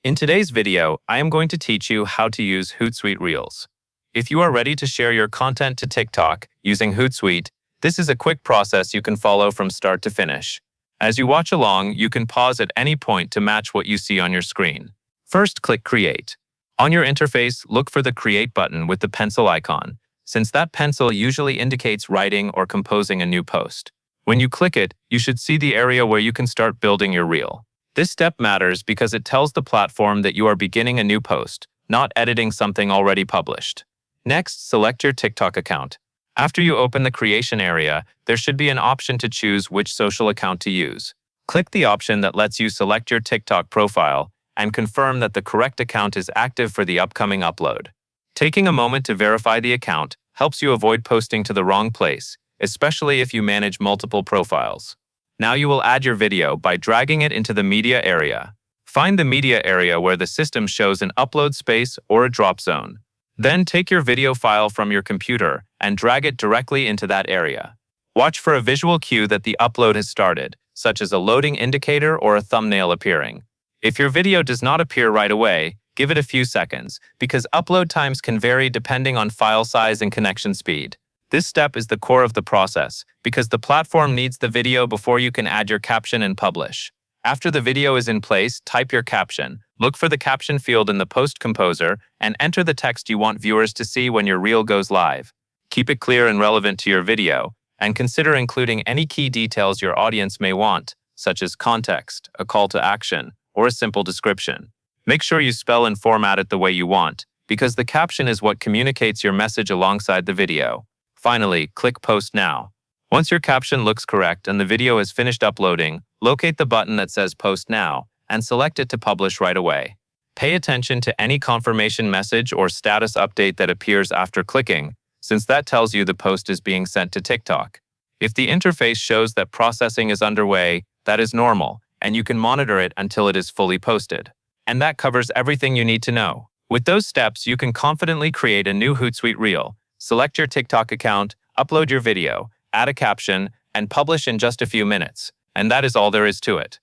In today's video, I am going to teach you how to use Hootsuite Reels. If you are ready to share your content to TikTok using Hootsuite, this is a quick process you can follow from start to finish. As you watch along, you can pause at any point to match what you see on your screen. First, click Create. On your interface, look for the Create button with the pencil icon, since that pencil usually indicates writing or composing a new post. When you click it, you should see the area where you can start building your reel. This step matters because it tells the platform that you are beginning a new post, not editing something already published. Next, select your TikTok account. After you open the creation area, there should be an option to choose which social account to use. Click the option that lets you select your TikTok profile and confirm that the correct account is active for the upcoming upload. Taking a moment to verify the account helps you avoid posting to the wrong place, especially if you manage multiple profiles. Now you will add your video by dragging it into the media area. Find the media area where the system shows an upload space or a drop zone. Then take your video file from your computer and drag it directly into that area. Watch for a visual cue that the upload has started, such as a loading indicator or a thumbnail appearing. If your video does not appear right away, give it a few seconds, because upload times can vary depending on file size and connection speed. This step is the core of the process, because the platform needs the video before you can add your caption and publish. After the video is in place, type your caption. Look for the caption field in the post composer and enter the text you want viewers to see when your reel goes live. Keep it clear and relevant to your video, and consider including any key details your audience may want, such as context, a call to action, or a simple description. Make sure you spell and format it the way you want, because the caption is what communicates your message alongside the video. Finally, click Post Now. Once your caption looks correct and the video is finished uploading, locate the button that says Post Now and select it to publish right away. Pay attention to any confirmation message or status update that appears after clicking, since that tells you the post is being sent to TikTok. If the interface shows that processing is underway, that is normal, and you can monitor it until it is fully posted. And that covers everything you need to know. With those steps, you can confidently create a new Hootsuite Reel. Select your TikTok account, upload your video, add a caption, and publish in just a few minutes. And that is all there is to it.